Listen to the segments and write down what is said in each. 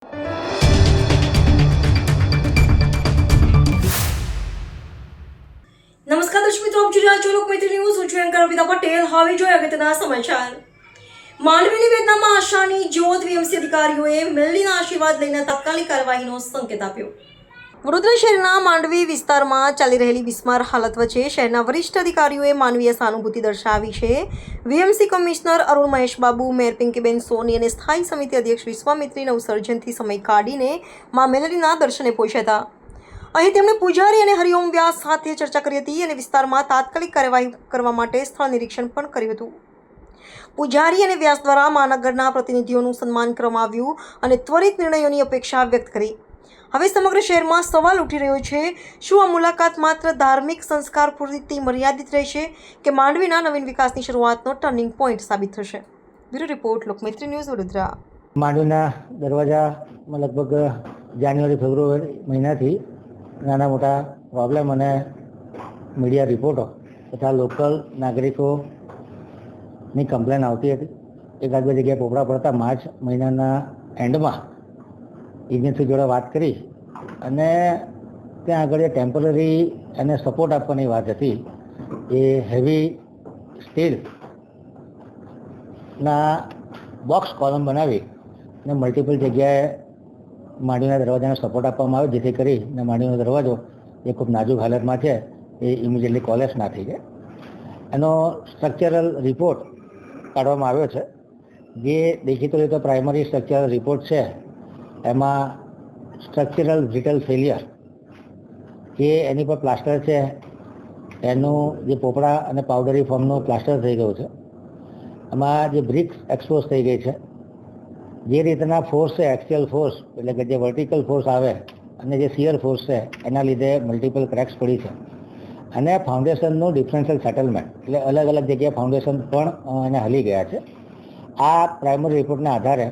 નમસ્કાર દર્શક મિત્રો, આપ જોઈ રહ્યા છો લોકમૈત્રી ન્યૂઝ. હું છું એન્કર અર્પિતા પટેલ. હવે જોઈએ અગત્યના સમાચાર. માંડવીની વેદનામાં આશાની જ્યોત. વીએમસી અધિકારીઓએ મેલડીના આશીર્વાદ લઈને તાત્કાલિક કાર્યવાહીનો સંકેત આપ્યો. વડોદરા શહેરના માંડવી વિસ્તારમાં ચાલી રહેલી બિસ્માર હાલત વચ્ચે શહેરના વરિષ્ઠ અધિકારીઓએ માનવીય સહાનુભૂતિ દર્શાવી છે. VMC commissioner Arun Mahesh Babu, mayor Pinkiben Soni અને સ્થાયી સમિતિ અધ્યક્ષ વિશ્વામિત્રી નવસર્જનથી સમય કાઢીને માં મેલડીના દર્શને પહોંચ્યા હતા. અહીં તેમણે પૂજારી અને હરિઓમ વ્યાસ સાથે ચર્ચા કરી હતી અને વિસ્તારમાં તાત્કાલિક કાર્યવાહી કરવા માટે સ્થળ નિરીક્ષણ પણ કર્યું હતું. પૂજારી અને વ્યાસ દ્વારા મહાનગરના પ્રતિનિધિઓનું સન્માન કરવામાં આવ્યું અને ત્વરિત નિર્ણયોની અપેક્ષા વ્યક્ત કરી. હવે સમગ્ર શહેરમાં સવાલ ઉઠી રહ્યો છે, શું આ મુલાકાત માત્ર ધાર્મિક સંસ્કાર પૂરતી મર્યાદિત રહેશે કે માંડવીના નવીન વિકાસની શરૂઆતનો ટર્નિંગ પોઈન્ટ સાબિત થશે? Bureau report, Lokmaitri news, Vadodara. માંડવીના દરવાજામાં લગભગ જાન્યુઆરી ફેબ્રુઆરી મહિનાથી નાના મોટા પ્રોબ્લેમ અને મીડિયા રિપોર્ટો તથા લોકલ નાગરિકોની કમ્પ્લેન આવતી હતી. એકાદ બે જગ્યાએ પોપડા પડતા માર્ચ મહિનાના એન્ડમાં એજન્સી જોડે વાત કરી અને ત્યાં આગળ ટેમ્પરરી અને સપોર્ટ આપવાની વાત હતી. એ હેવી સ્ટીલના બોક્સ કોલમ બનાવી અને મલ્ટિપલ જગ્યાએ માંડવીના દરવાજાને સપોર્ટ આપવામાં આવે, જેથી કરીને માંડવીનો દરવાજો એ ખૂબ નાજુક હાલતમાં છે એ ઇમિડિયેટલી કોલેપ્સ ના થઈ જાય. એનો સ્ટ્રક્ચરલ રિપોર્ટ કાઢવામાં આવ્યો છે. જે દેખીતો રીતે પ્રાઇમરી સ્ટ્રક્ચરલ રિપોર્ટ છે એમાં સ્ટ્રક્ચરલ બ્રિટલ ફેલિયર, જે એની પર પ્લાસ્ટર છે એનું જે પોપડા અને પાવડરી ફોર્મનું પ્લાસ્ટર થઈ ગયું છે. એમાં જે બ્રિક્સ એક્સપોઝ થઈ ગઈ છે. જે રીતના ફોર્સ છે, એક્સિયલ ફોર્સ એટલે કે જે વર્ટિકલ ફોર્સ આવે અને જે શિયર ફોર્સ છે એના લીધે મલ્ટિપલ ક્રેક્સ પડી છે. અને ફાઉન્ડેશનનું ડિફરન્શિયલ સેટલમેન્ટ એટલે અલગ અલગ જગ્યાએ ફાઉન્ડેશન પણ એને હલી ગયા છે. આ પ્રાઇમરી રિપોર્ટના આધારે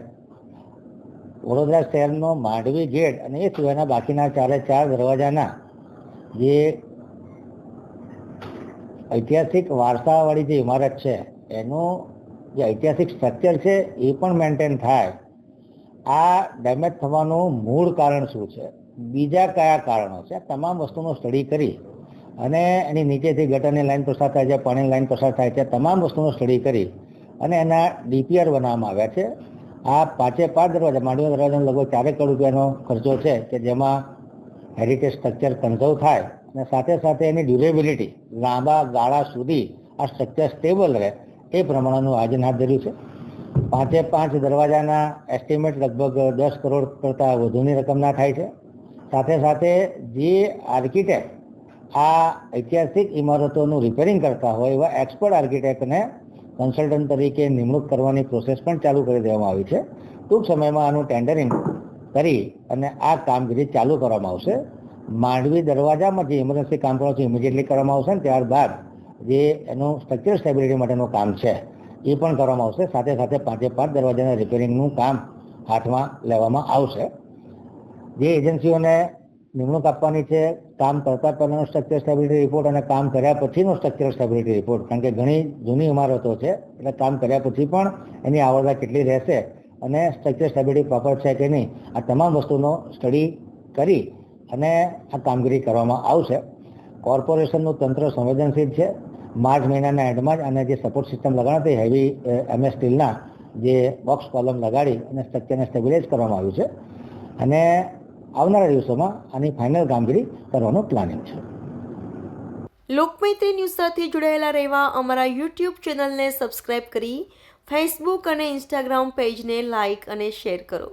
વડોદરા શહેરનો માંડવી ગેટ અને એ સિવાયના બાકીના 4 દરવાજાના જે ઐતિહાસિક વારસાવાળી જે ઇમારત છે એનું જે ઐતિહાસિક સ્ટ્રક્ચર છે એ પણ મેન્ટેન થાય. આ ડેમેજ થવાનું મૂળ કારણ શું છે, બીજા કયા કારણો છે, તમામ વસ્તુનો સ્ટડી કરી અને એની નીચેથી ગટરની લાઈન પસાર થાય છે, પાણીની લાઈન પસાર થાય છે, તમામ વસ્તુનો સ્ટડી કરી અને એના ડીપીઆર બનાવવામાં આવ્યા છે. આ 5 દરવાજા, માંડવીના દરવાજાનો લગભગ 4 કરોડ રૂપિયાનો ખર્ચો છે કે જેમાં હેરિટેજ સ્ટ્રક્ચર કન્ઝર્વ થાય અને સાથે સાથે એની ડ્યુરેબિલિટી લાંબા ગાળા સુધી આ સ્ટ્રક્ચર સ્ટેબલ રહે એ પ્રમાણેનું આયોજન હાથ ધર્યું છે. 5 દરવાજાના એસ્ટિમેટ લગભગ 10 કરોડ કરતાં વધુની રકમના થાય છે. સાથે સાથે જે આર્કિટેક્ટ આ ઐતિહાસિક ઇમારતોનું રિપેરિંગ કરતા હોય એવા એક્સપર્ટ આર્કિટેક્ટને કન્સલ્ટન્ટ તરીકે નિમણૂક કરવાની પ્રોસેસ પણ ચાલુ કરી દેવામાં આવી છે. ટૂંક સમયમાં આનું ટેન્ડરિંગ કરી અને આ કામગીરી ચાલુ કરવામાં આવશે. માંડવી દરવાજામાં જે ઇમરજન્સી કામ કરવાનું છે ઇમિડિયેટલી કરવામાં આવશે ને ત્યારબાદ જે એનું સ્ટ્રક્ચર સ્ટેબિલિટી માટેનું કામ છે એ પણ કરવામાં આવશે. સાથે સાથે 5 દરવાજાના રિપેરિંગનું કામ હાથમાં લેવામાં આવશે. જે એજન્સીઓને નિમણૂક આપવાની છે, કામ કરતા પહેલાંનો સ્ટ્રક્ચર સ્ટેબિલિટી રિપોર્ટ અને કામ કર્યા પછીનો સ્ટ્રક્ચર સ્ટેબિલિટી રિપોર્ટ, કારણ કે ઘણી જૂની ઇમારતો છે એટલે કામ કર્યા પછી પણ એની આવરદા કેટલી રહેશે અને સ્ટ્રક્ચર સ્ટેબિલિટી પ્રોપર છે કે નહીં, આ તમામ વસ્તુનો સ્ટડી કરી અને આ કામગીરી કરવામાં આવશે. કોર્પોરેશનનું તંત્ર સંવેદનશીલ છે. માર્ચ મહિનાના એન્ડમાં જ અને જે સપોર્ટ સિસ્ટમ લગાડતી હેવી MS સ્ટીલના જે બોક્સ કોલમ લગાડી અને સ્ટ્રક્ચરને સ્ટેબિલાઇઝ કરવામાં આવ્યું છે અને આવનારા દિવસોમાં આની ફાઇનલ કામગીરી કરવાનું પ્લાનિંગ છે. લોકમૈત્રી ન્યૂઝ સાથે જોડાયેલા રહેવા અમારા યુટ્યુબ ચેનલને સબસ્ક્રાઇબ કરી ફેસબુક અને ઇન્સ્ટાગ્રામ પેજને લાઇક અને શેર કરો.